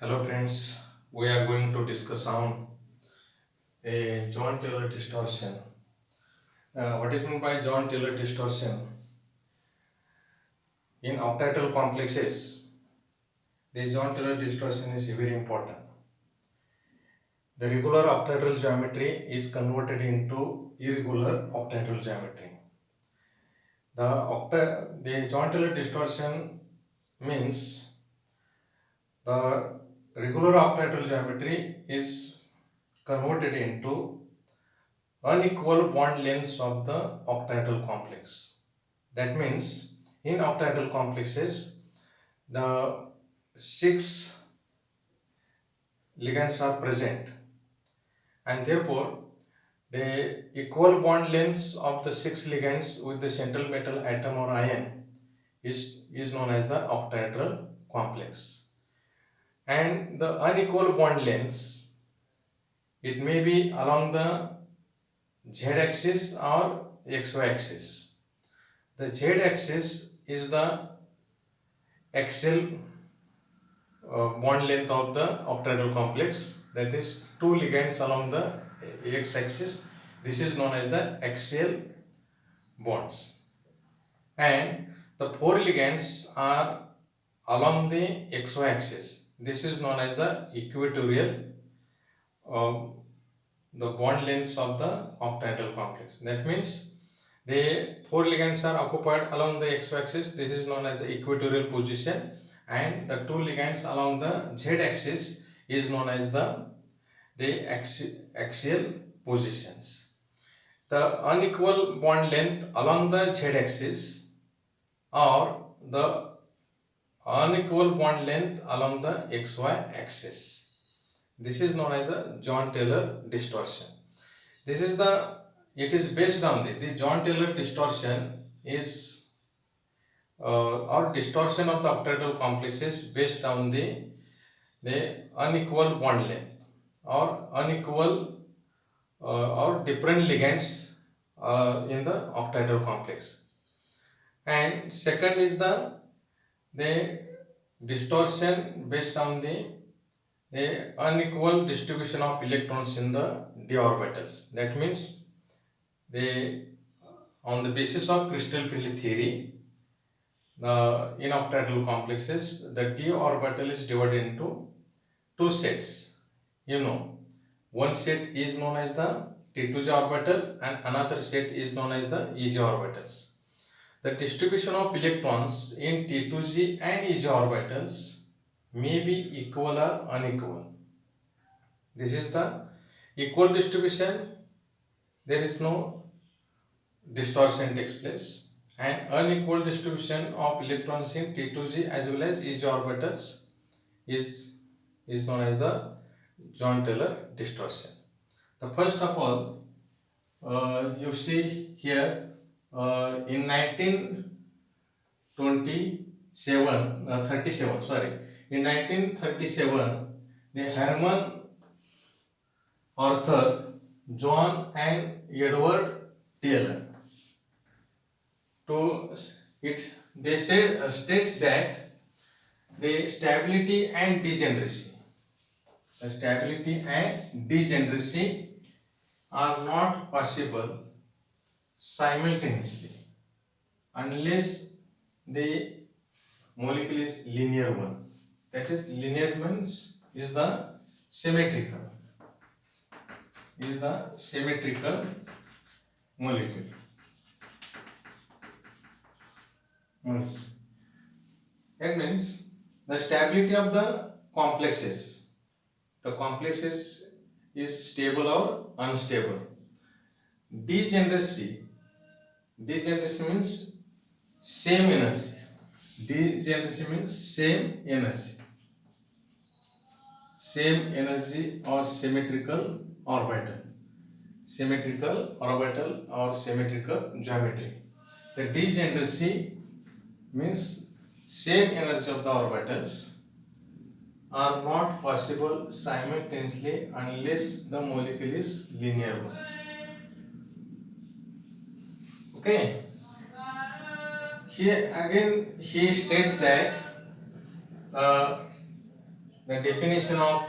Hello friends, we are going to discuss on a John Taylor distortion. What is meant by John Taylor distortion? In octaedral complexes, the John Taylor distortion is very important. The regular octaedral geometry is converted into irregular octaedral geometry. The John Taylor distortion means the regular octaedral geometry is converted into unequal bond lengths of the octaedral complex. That means in octaedral complexes, the six ligands are present, and therefore the equal bond lengths of the six ligands with the central metal atom or ion is known as the octaedral complex. And the unequal bond lengths, it may be along the z-axis or xy-axis. The z-axis is the axial bond length of the octaedral complex, that is two ligands along the x-axis. This is known as the axial bonds, and the four ligands are along the xy-axis. This is known as the equatorial the bond lengths of the octaedral complex. That means the four ligands are occupied along the x-axis. This is known as the equatorial position, and the two ligands along the z-axis is known as the axial positions. The unequal bond length along the z-axis or the unequal bond length along the xy axis. This is known as the John Taylor distortion. It is based on the John Taylor distortion is or distortion of the octaedral complexes based on the unequal bond length or unequal or different ligands in the octaedral complex. And second is the distortion based on the unequal distribution of electrons in the d orbitals. That means they on the basis of crystal field theory, in octaedral complexes, the d orbital is divided into two sets. One set is known as the T2j orbital and another set is known as the EJ orbitals. The distribution of electrons in T2j and EJ orbitals may be equal or unequal. This is the equal distribution. There is no distortion takes place, and unequal distribution of electrons in T2j as well as EJ orbitals is known as the John Taylor distortion. The first of all, you see here in 37 sorry, in 1937, the Herman Arthur, John and Edward Taylor to it they say states that the stability and degeneracy are not possible simultaneously unless the molecule is linear one. That is, linear means is the symmetrical molecule. That means the stability of the complexes is stable or unstable. Degeneracy means same energy. Same energy or symmetrical orbital or symmetrical geometry. The degeneracy means same energy of the orbitals are not possible simultaneously unless the molecule is linear one. Okay. Here again he states that the definition of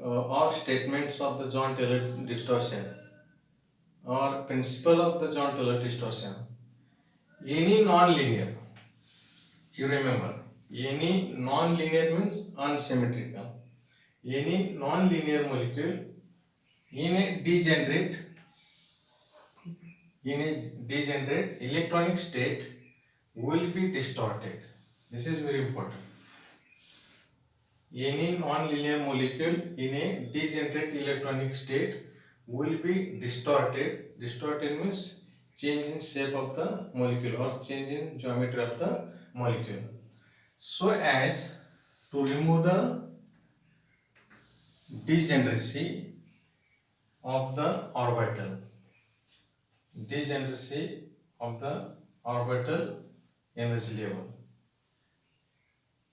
or statements of the John Taylor distortion or principle of the John Taylor distortion. Any non-linear, you remember, any non-linear means unsymmetrical. Any non-linear molecule in a degenerate electronic state will be distorted. This is very important. Any non-linear molecule in a degenerate electronic state will be distorted. Distorted means change in shape of the molecule or change in geometry of the molecule, so as to remove the degeneracy of the orbital. Degeneracy of the orbital energy level.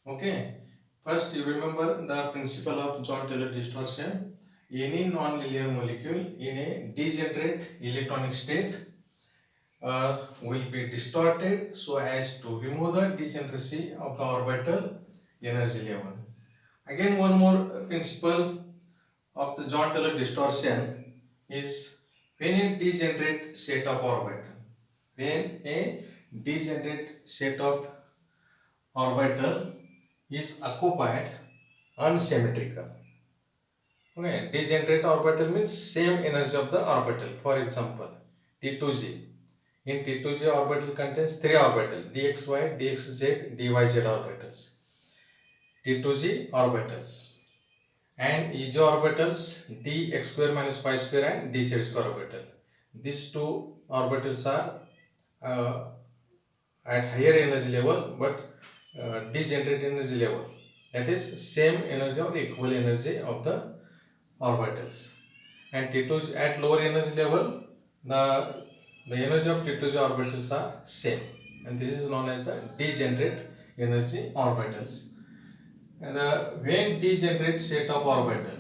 Okay. First, you remember the principle of John Taylor distortion. Any non-linear molecule in a degenerate electronic state will be distorted so as to remove the degeneracy of the orbital energy level. Again, one more principle of the John Taylor distortion is when a degenerate set of orbital. When a degenerate set of orbital is occupied unsymmetrical. Okay, degenerate orbital means same energy of the orbital. For example, T2g. In T2g orbital contains three orbitals, dxy, dxz, dyz orbitals. T2g orbitals and EG orbitals dx square minus y square and dz square orbital. These two orbitals are at higher energy level but degenerate energy level, that is same energy or equal energy of the orbitals. And T2 at lower energy level, the energy of T2 orbitals are same, and this is known as the degenerate energy orbitals. And when degenerate set of orbitals,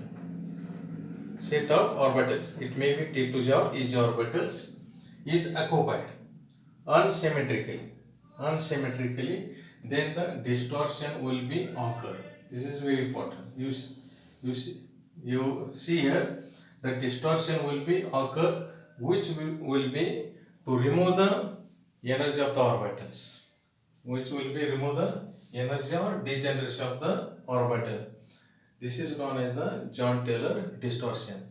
it may be T2 or EG orbitals, is occupied unsymmetrically, then the distortion will be occur. This is very important. You see here the distortion will be occur, which will be to remove the energy of the orbitals, which will be remove the energy or degeneration of the orbital. This is known as the John Taylor distortion.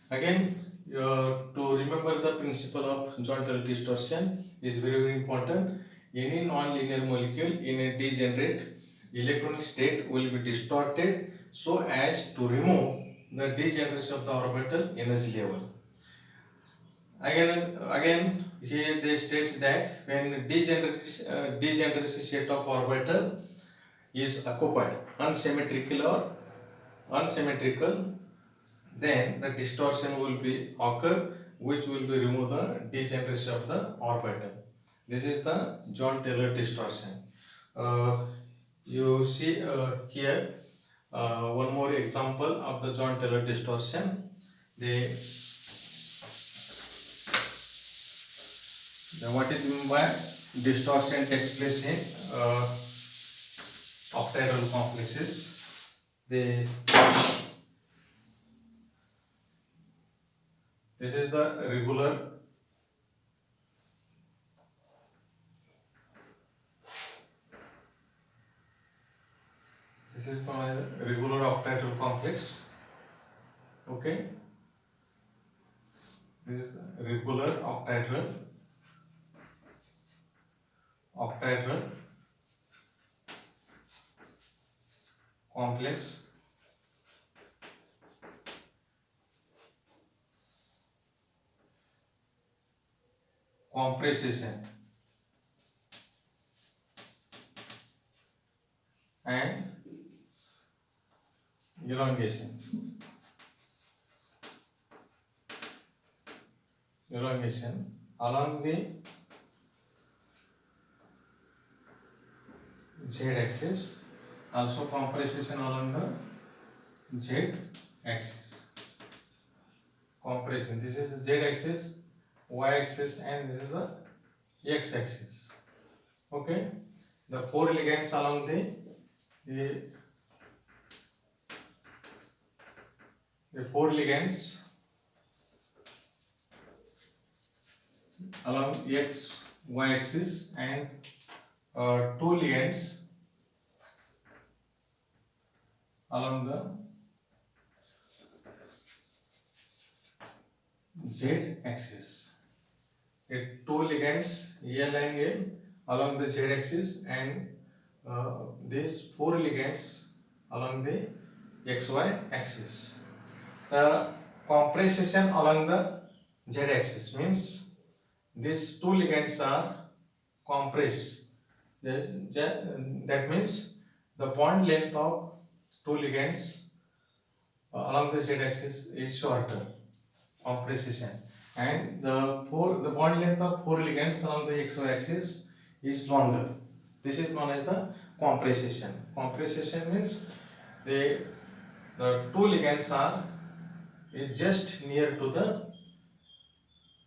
Again, to remember the principle of John Taylor distortion is very important. Any non-linear molecule in a degenerate electronic state will be distorted so as to remove the degeneration of the orbital energy level. Again, here they states that when degeneracy set of orbital is occupied unsymmetrical, then the distortion will be occur, which will be remove the degeneration of the orbital. This is the John Taylor distortion. You see here one more example of the John Taylor distortion. What is meant by distortion takes place in octahedral complexes. This is the regular octahedral complex. Okay, this is the regular octahedral complex compression and elongation along the z-axis, also compression along the z-axis. Compression, this is the z-axis, y-axis, and this is the x-axis. Okay, the four ligands along the the four ligands along x y axis and two ligands along the z axis. Two ligands L and L along the z axis and these four ligands along the xy axis. The compression along the z axis means these two ligands are compressed. That means the bond length of two ligands along the z axis is shorter, compression, and the bond length of four ligands along the xy axis is longer. This is known as the compression. Compression means the two ligands are is just near to the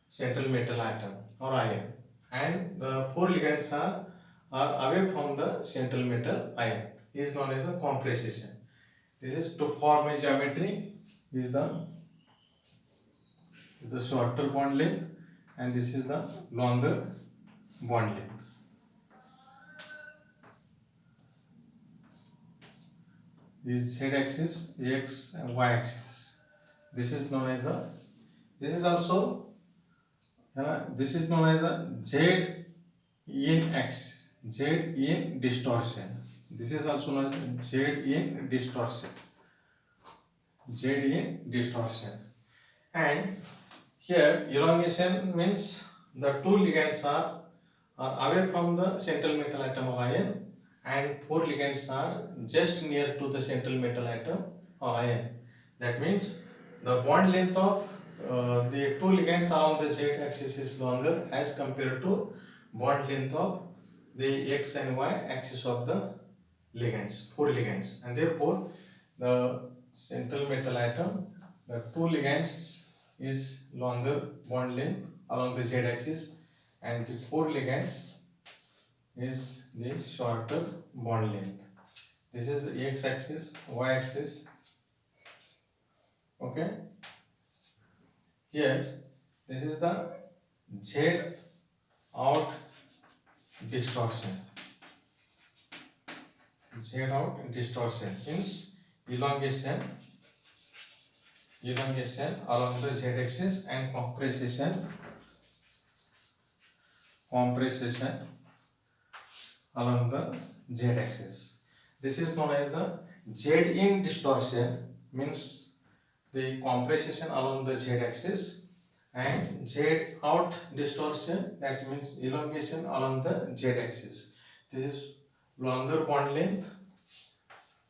central metal atom or ion, and the four ligands are away from the central metal ion, is known as the compression. This is to form a geometry is the shorter bond length and this is the longer bond length. This z axis, x and y axis. This is known as the this is also this is known as the z in x, z in distortion. This is also known as z in distortion. Z in distortion. And here elongation means the two ligands are away from the central metal atom or ion and four ligands are just near to the central metal atom or ion. That means the bond length of the two ligands along the z axis is longer as compared to bond length of the x and y axis of the ligands, four ligands, and therefore the central metal atom, the two ligands is longer bond length along the z axis and the four ligands is the shorter bond length. This is the x axis, y axis. Okay. Here, this is the z out distortion. Z out distortion means elongation along the z axis and compression along the z axis. This is known as the z in distortion means the compression along the z axis, and z out distortion, that means elongation along the z axis. This is longer bond length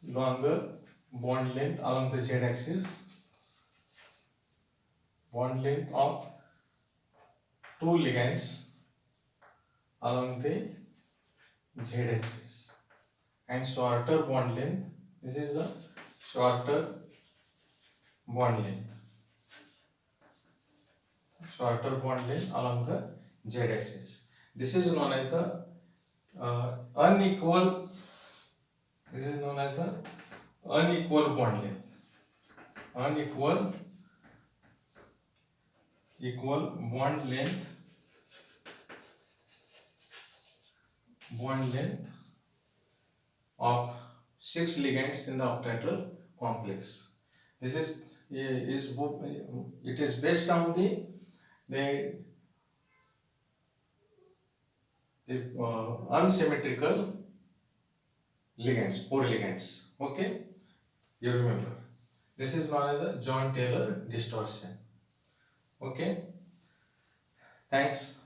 along the z axis, bond length of two ligands along the z axis, and shorter bond length. This is the shorter bond length along the z axis. This is known as the unequal bond length, unequal bond length of six ligands in the octahedral complex. This is it is based on the unsymmetrical ligands, four ligands. Okay, you remember. This is known as the John Taylor distortion. Okay, thanks.